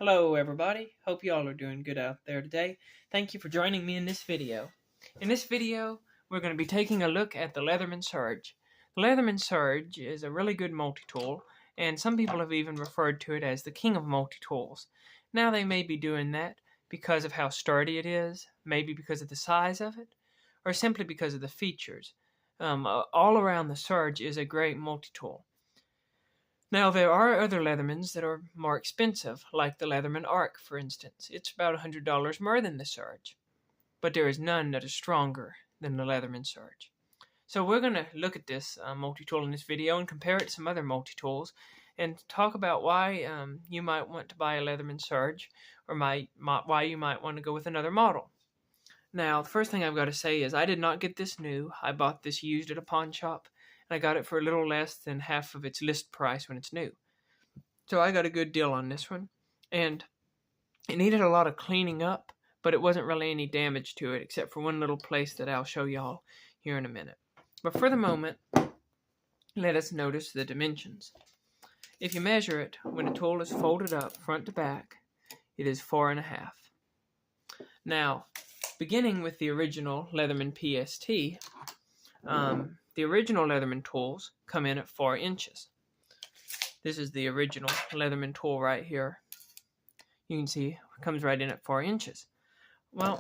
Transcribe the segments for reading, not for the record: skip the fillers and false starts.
Hello everybody, hope you all are doing good out there today. Thank you for joining me in this video. In this video, we're going to be taking a look at the Leatherman Surge. The Leatherman Surge is a really good multi-tool, and some people have even referred to it as the King of Multitools. Now they may be doing that because of how sturdy it is, maybe because of the size of it, or simply because of the features. All around the Surge is a great multi-tool. Now, there are other Leathermans that are more expensive, like the Leatherman Arc, for instance. It's about $100 more than the Surge, but there is none that is stronger than the Leatherman Surge. So we're going to look at this multi-tool in this video and compare it to some other multi-tools and talk about why you might want to buy a Leatherman Surge or why you might want to go with another model. Now, the first thing I've got to say is I did not get this new. I bought this used at a pawn shop. I got it for a little less than half of its list price when it's new. So I got a good deal on this one. And it needed a lot of cleaning up, but it wasn't really any damage to it, except for one little place that I'll show y'all here in a minute. But for the moment, let us notice the dimensions. If you measure it, when a tool is folded up front to back, it is 4.5. Now, beginning with the original Leatherman PST, the original Leatherman tools come in at 4 inches. This is the original Leatherman tool right here. You can see it comes right in at 4 inches. Well,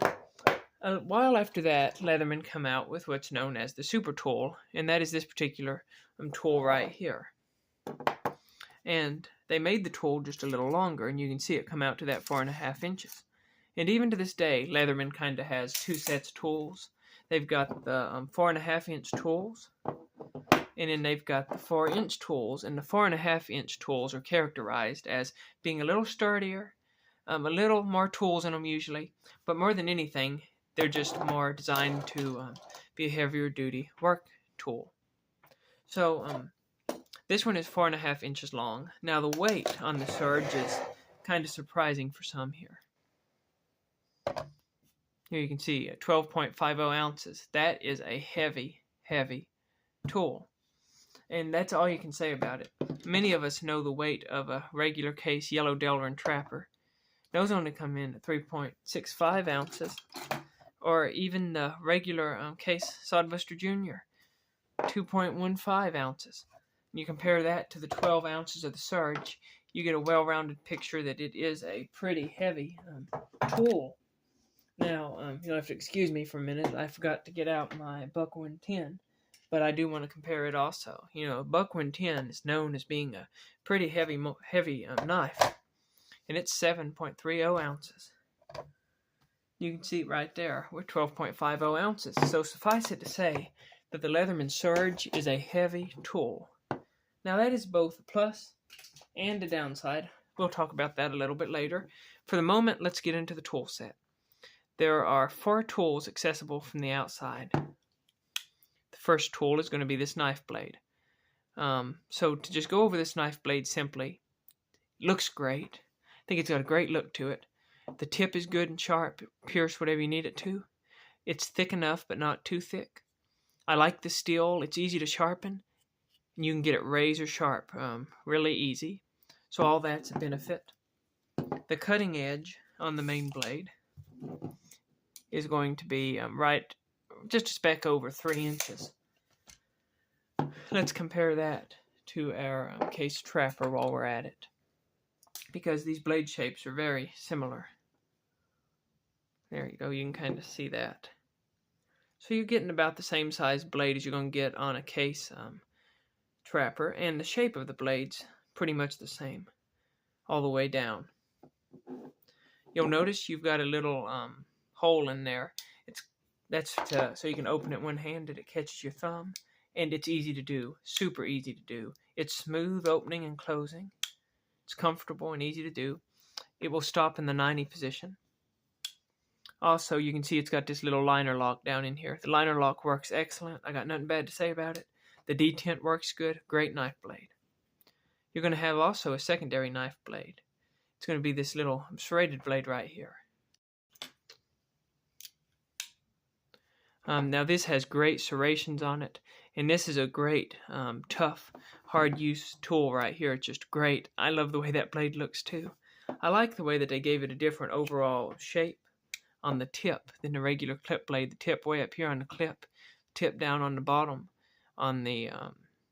a while after that, Leatherman come out with what's known as the super tool, and that is this particular tool right here. And they made the tool just a little longer, and you can see it come out to that 4.5 inches. And even to this day, Leatherman kind of has two sets of tools. They've got the 4.5-inch tools, and then they've got the 4-inch tools, and the 4.5-inch tools are characterized as being a little sturdier, a little more tools in them usually, but more than anything, they're just more designed to be a heavier duty work tool. So this one is 4.5 inches long. Now the weight on the Surge is kind of surprising for some here. Here you can see 12.50 ounces. That is a heavy, heavy tool. And that's all you can say about it. Many of us know the weight of a regular case yellow Delrin Trapper. Those only come in at 3.65 ounces. Or even the regular case Sodbuster Jr., 2.15 ounces. And you compare that to the 12 ounces of the Surge, you get a well-rounded picture that it is a pretty heavy tool. Now, you'll have to excuse me for a minute. I forgot to get out my Buck 110, but I do want to compare it also. You know, a Buck 110 is known as being a pretty heavy knife, and it's 7.30 ounces. You can see it right there. We're 12.50 ounces. So suffice it to say that the Leatherman Surge is a heavy tool. Now, that is both a plus and a downside. We'll talk about that a little bit later. For the moment, let's get into the tool set. There are 4 tools accessible from the outside. The first tool is going to be this knife blade. So to just go over this knife blade simply, it looks great. I think it's got a great look to it. The tip is good and sharp, pierce whatever you need it to. It's thick enough but not too thick. I like the steel. It's easy to sharpen. And you can get it razor sharp, really easy. So all that's a benefit. The cutting edge on the main blade is going to be right just a speck over 3 inches. Let's compare that to our case Trapper while we're at it, because these blade shapes are very similar. There you go, you can kind of see that. So you're getting about the same size blade as you're going to get on a case Trapper, and the shape of the blade's pretty much the same all the way down. You'll notice you've got a little hole in there. That's so you can open it one-handed. It catches your thumb, and it's easy to do, super easy to do. It's smooth opening and closing. It's comfortable and easy to do. It will stop in the 90 position. Also, you can see it's got this little liner lock down in here. The liner lock works excellent. I got nothing bad to say about it. The detent works good. Great knife blade. You're going to have also a secondary knife blade. It's going to be this little serrated blade right here. Now this has great serrations on it, and this is a great, tough, hard use tool right here. It's just great. I love the way that blade looks too. I like the way that they gave it a different overall shape on the tip than the regular clip blade. The tip way up here on the clip, tip down on the bottom on the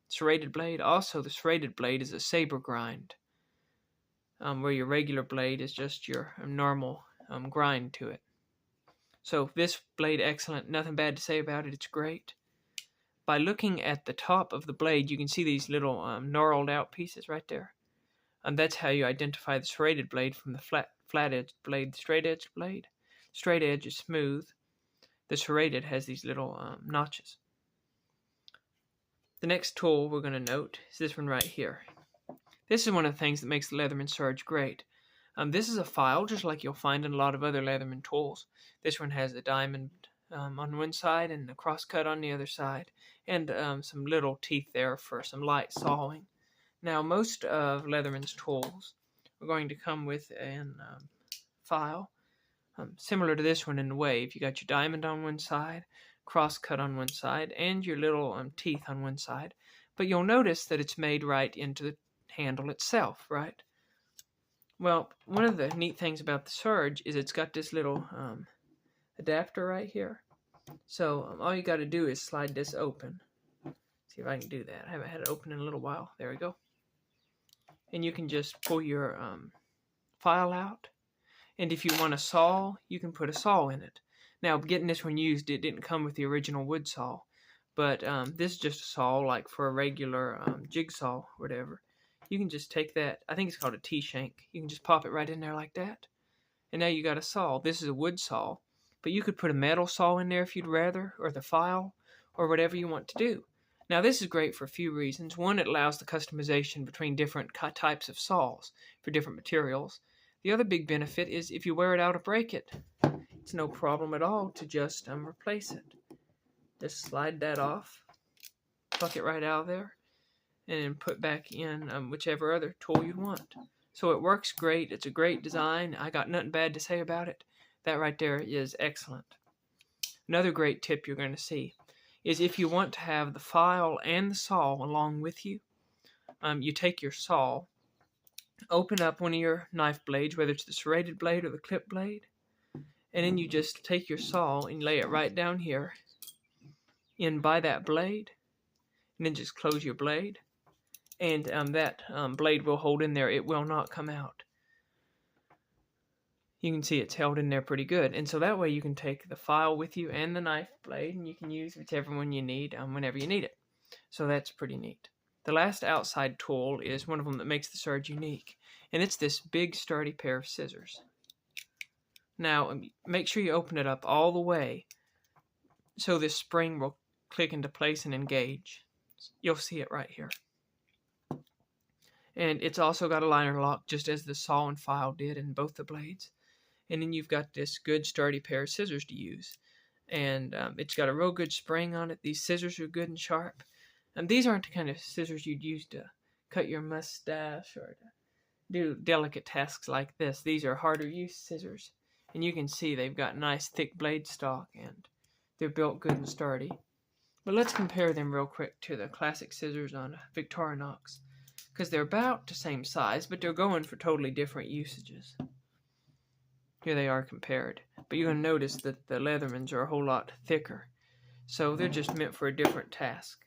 serrated blade. Also, the serrated blade is a saber grind, where your regular blade is just your normal grind to it. So this blade, excellent. Nothing bad to say about it. It's great. By looking at the top of the blade, you can see these little gnarled out pieces right there. And that's how you identify the serrated blade from the flat edged blade, the straight edged blade. Straight edge is smooth. The serrated has these little notches. The next tool we're going to note is this one right here. This is one of the things that makes the Leatherman Surge great. This is a file just like you'll find in a lot of other Leatherman tools. This one has a diamond on one side and a cross cut on the other side, and some little teeth there for some light sawing. Now, most of Leatherman's tools are going to come with a file similar to this one in the wave. You got your diamond on one side, cross cut on one side, and your little teeth on one side. But you'll notice that it's made right into the handle itself, right? Well, one of the neat things about the Surge is it's got this little adapter right here. So all you got to do is slide this open. See if I can do that. I haven't had it open in a little while. There we go. And you can just pull your file out. And if you want a saw, you can put a saw in it. Now, getting this one used, it didn't come with the original wood saw. But this is just a saw, like for a regular jigsaw or whatever. You can just take that, I think it's called a T-shank. You can just pop it right in there like that. And now you got a saw. This is a wood saw. But you could put a metal saw in there if you'd rather, or the file, or whatever you want to do. Now, this is great for a few reasons. One, it allows the customization between different types of saws for different materials. The other big benefit is if you wear it out or break it, it's no problem at all to just replace it. Just slide that off, pluck it right out of there, and put back in whichever other tool you want. So it works great. It's a great design. I got nothing bad to say about it. That right there is excellent. Another great tip you're going to see is if you want to have the file and the saw along with you, you take your saw, open up one of your knife blades, whether it's the serrated blade or the clip blade, and then you just take your saw and lay it right down here in by that blade, and then just close your blade, and that blade will hold in there. It will not come out. You can see it's held in there pretty good. And so that way you can take the file with you and the knife blade, and you can use whichever one you need whenever you need it. So that's pretty neat. The last outside tool is one of them that makes the Surge unique, and it's this big sturdy pair of scissors. Now, make sure you open it up all the way so this spring will click into place and engage. You'll see it right here. And it's also got a liner lock, just as the saw and file did in both the blades. And then you've got this good sturdy pair of scissors to use. And it's got a real good spring on it. These scissors are good and sharp. And these aren't the kind of scissors you'd use to cut your mustache or to do delicate tasks like this. These are harder use scissors. And you can see they've got nice thick blade stock and they're built good and sturdy. But let's compare them real quick to the classic scissors on Victorinox, because they're about the same size, but they're going for totally different usages. Here they are compared. But you're going to notice that the Leathermans are a whole lot thicker. So they're just meant for a different task.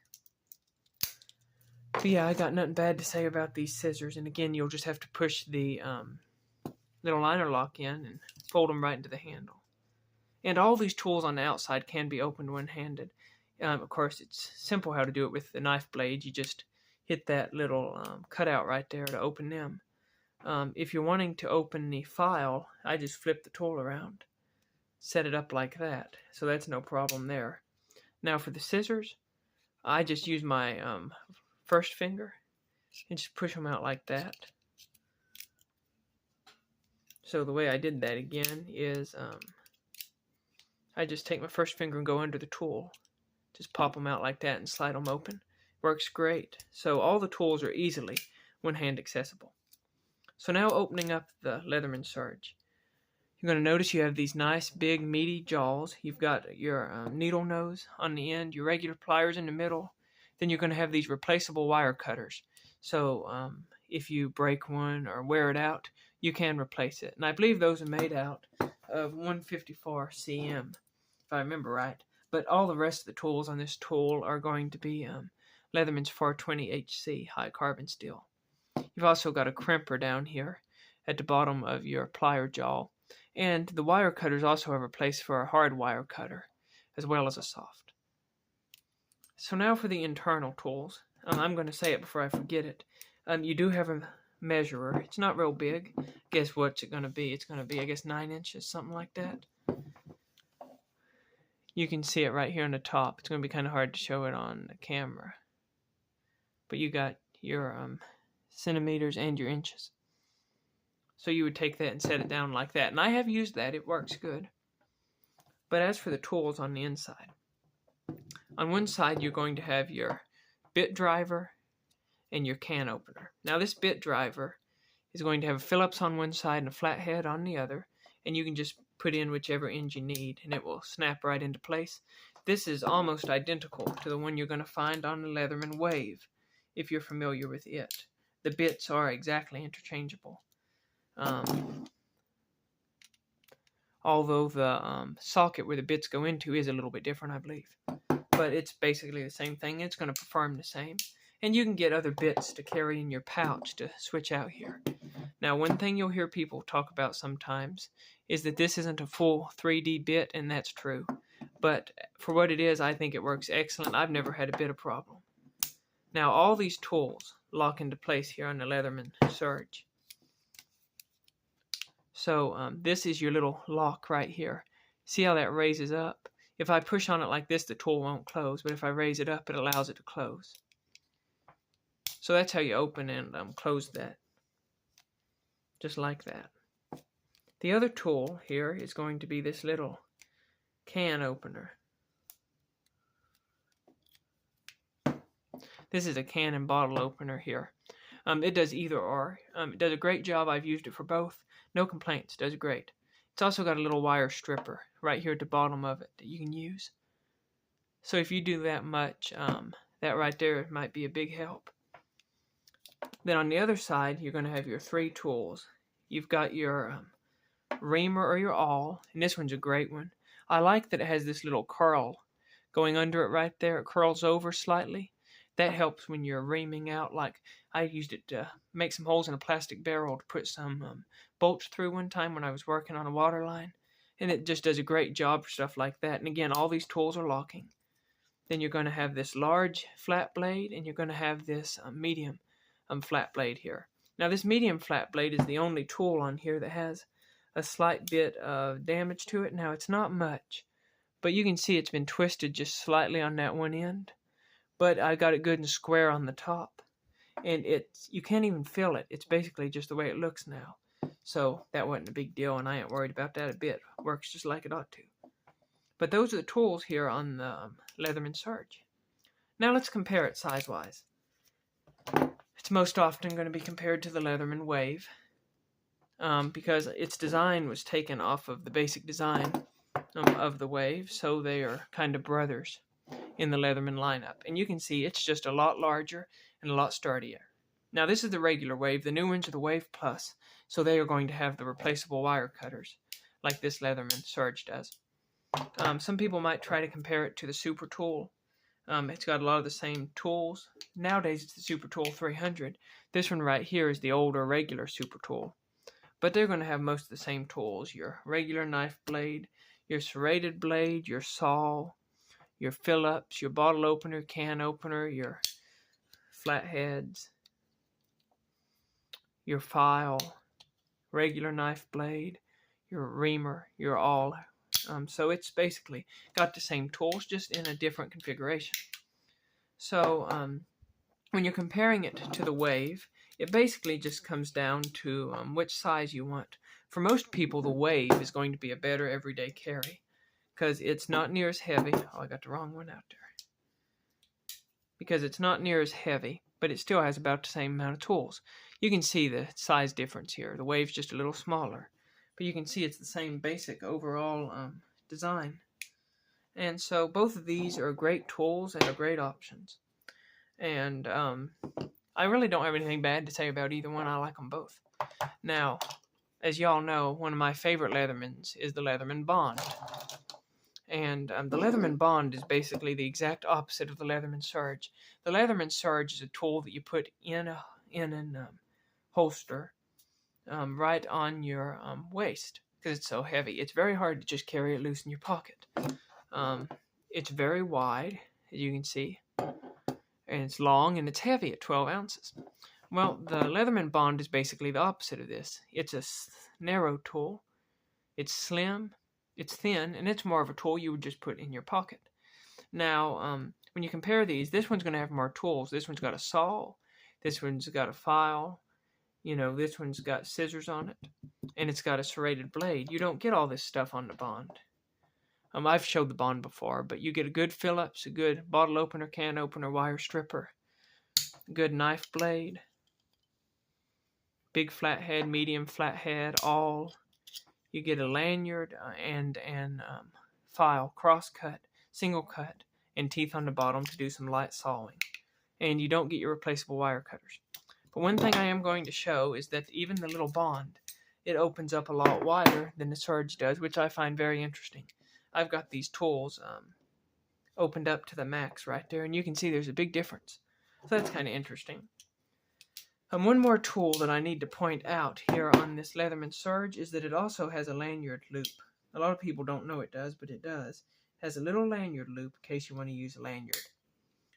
But yeah, I got nothing bad to say about these scissors. And again, you'll just have to push the little liner lock in and fold them right into the handle. And all these tools on the outside can be opened one-handed. Of course, it's simple how to do it with the knife blade. You just hit that little cutout right there to open them. If you're wanting to open the file, I just flip the tool around, set it up like that, so that's no problem there. Now for the scissors, I just use my first finger and just push them out like that. So the way I did that again is I just take my first finger and go under the tool, just pop them out like that and slide them open. Works great. So all the tools are easily one-hand accessible. So now opening up the Leatherman Surge. You're going to notice you have these nice big meaty jaws. You've got your needle nose on the end, your regular pliers in the middle. Then you're going to have these replaceable wire cutters. So if you break one or wear it out, you can replace it. And I believe those are made out of 154 cm, if I remember right. But all the rest of the tools on this tool are going to be Leatherman's 420 HC high carbon steel. You've also got a crimper down here at the bottom of your plier jaw. And the wire cutters also have a place for a hard wire cutter, as well as a soft. So now for the internal tools. I'm going to say it before I forget it. You do have a measurer. It's not real big. Guess what's it going to be? It's going to be, I guess, 9 inches, something like that. You can see it right here on the top. It's going to be kind of hard to show it on the camera. But you got your centimeters and your inches. So you would take that and set it down like that. And I have used that. It works good. But as for the tools on the inside, on one side you're going to have your bit driver and your can opener. Now this bit driver is going to have a Phillips on one side and a flathead on the other. And you can just put in whichever end you need and it will snap right into place. This is almost identical to the one you're going to find on the Leatherman Wave, if you're familiar with it. The bits are exactly interchangeable. Although the socket where the bits go into is a little bit different, I believe. But it's basically the same thing. It's going to perform the same. And you can get other bits to carry in your pouch to switch out here. Now, one thing you'll hear people talk about sometimes is that this isn't a full 3D bit, and that's true. But for what it is, I think it works excellent. I've never had a bit of problem. Now, all these tools lock into place here on the Leatherman Surge. So this is your little lock right here. See how that raises up? If I push on it like this, the tool won't close, but if I raise it up, it allows it to close. So that's how you open and close that. Just like that. The other tool here is going to be this little can opener. This is a can and bottle opener here. It does either or. It does a great job. I've used it for both. No complaints. Does great. It's also got a little wire stripper right here at the bottom of it that you can use. So if you do that much, that right there might be a big help. Then on the other side, you're going to have your 3 tools. You've got your reamer or your awl, and this one's a great one. I like that it has this little curl going under it right there. It curls over slightly. That helps when you're reaming out. Like I used it to make some holes in a plastic barrel to put some bolts through one time when I was working on a water line. And it just does a great job for stuff like that. And again, all these tools are locking. Then you're going to have this large flat blade, and you're going to have this medium flat blade here. Now this medium flat blade is the only tool on here that has a slight bit of damage to it. Now it's not much, but you can see it's been twisted just slightly on that one end. But I got it good and square on the top. And you can't even feel it. It's basically just the way it looks now. So that wasn't a big deal, and I ain't worried about that a bit. It works just like it ought to. But those are the tools here on the Leatherman Surge. Now let's compare it size-wise. It's most often going to be compared to the Leatherman Wave because its design was taken off of the basic design of the Wave, so they are kind of brothers in the Leatherman lineup. And you can see it's just a lot larger and a lot sturdier. Now this is the regular Wave. The new ones are the Wave Plus, so they are going to have the replaceable wire cutters like this Leatherman Surge does. Some people might try to compare it to the Super Tool. It's got a lot of the same tools. Nowadays it's the Super Tool 300. This one right here is the older regular Super Tool. But they're going to have most of the same tools. Your regular knife blade, your serrated blade, your saw, your Phillips, your bottle opener, can opener, your flatheads, your file, regular knife blade, your reamer, your awl. So it's basically got the same tools, just in a different configuration. So when you're comparing it to the Wave, it basically just comes down to which size you want. For most people, the Wave is going to be a better everyday carry because it's not near as heavy. Oh, I got the wrong one out there. Because it's not near as heavy, but it still has about the same amount of tools. You can see the size difference here. The Wave's just a little smaller. But you can see it's the same basic overall design. And so both of these are great tools and are great options. And I really don't have anything bad to say about either one. I like them both. Now, as y'all know, one of my favorite Leathermans is the Leatherman Bond. And the Leatherman Bond is basically the exact opposite of the Leatherman Surge. The Leatherman Surge is a tool that you put in a holster right on your waist because it's so heavy. It's very hard to just carry it loose in your pocket. It's very wide, as you can see, and it's long and it's heavy at 12 ounces. Well, the Leatherman Bond is basically the opposite of this. It's a narrow tool. It's slim, it's thin, and it's more of a tool you would just put in your pocket. Now, when you compare these, this one's going to have more tools. This one's got a saw. This one's got a file. You know, this one's got scissors on it. And it's got a serrated blade. You don't get all this stuff on the Bond. I've showed the Bond before, but you get a good Phillips, a good bottle opener, can opener, wire stripper, a good knife blade, big flathead, medium flathead, all. You get a lanyard and file, cross cut, single cut, and teeth on the bottom to do some light sawing. And you don't get your replaceable wire cutters. But one thing I am going to show is that even the little Bond, it opens up a lot wider than the Surge does, which I find very interesting. I've got these tools opened up to the max right there, and you can see there's a big difference. So that's kind of interesting. One more tool that I need to point out here on this Leatherman Surge is that it also has a lanyard loop. A lot of people don't know it does, but it does. It has a little lanyard loop in case you want to use a lanyard.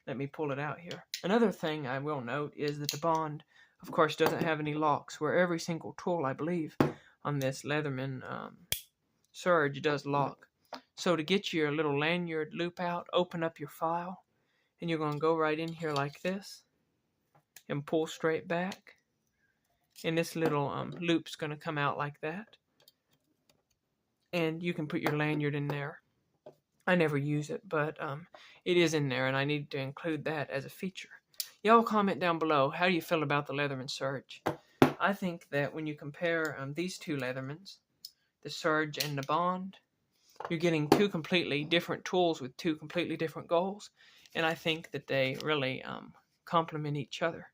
Let me pull it out here. Another thing I will note is that the Bond, of course, doesn't have any locks, where every single tool, I believe, on this Leatherman Surge does lock. So to get your little lanyard loop out, open up your file, and you're going to go right in here like this and pull straight back. And this little loop's going to come out like that. And you can put your lanyard in there. I never use it, but it is in there, and I need to include that as a feature. Y'all comment down below, how do you feel about the Leatherman Surge? I think that when you compare these two Leathermans, the Surge and the Bond, you're getting two completely different tools with two completely different goals, and I think that they really complement each other.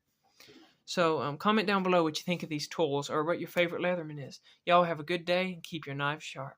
So comment down below what you think of these tools or what your favorite Leatherman is. Y'all have a good day and keep your knives sharp.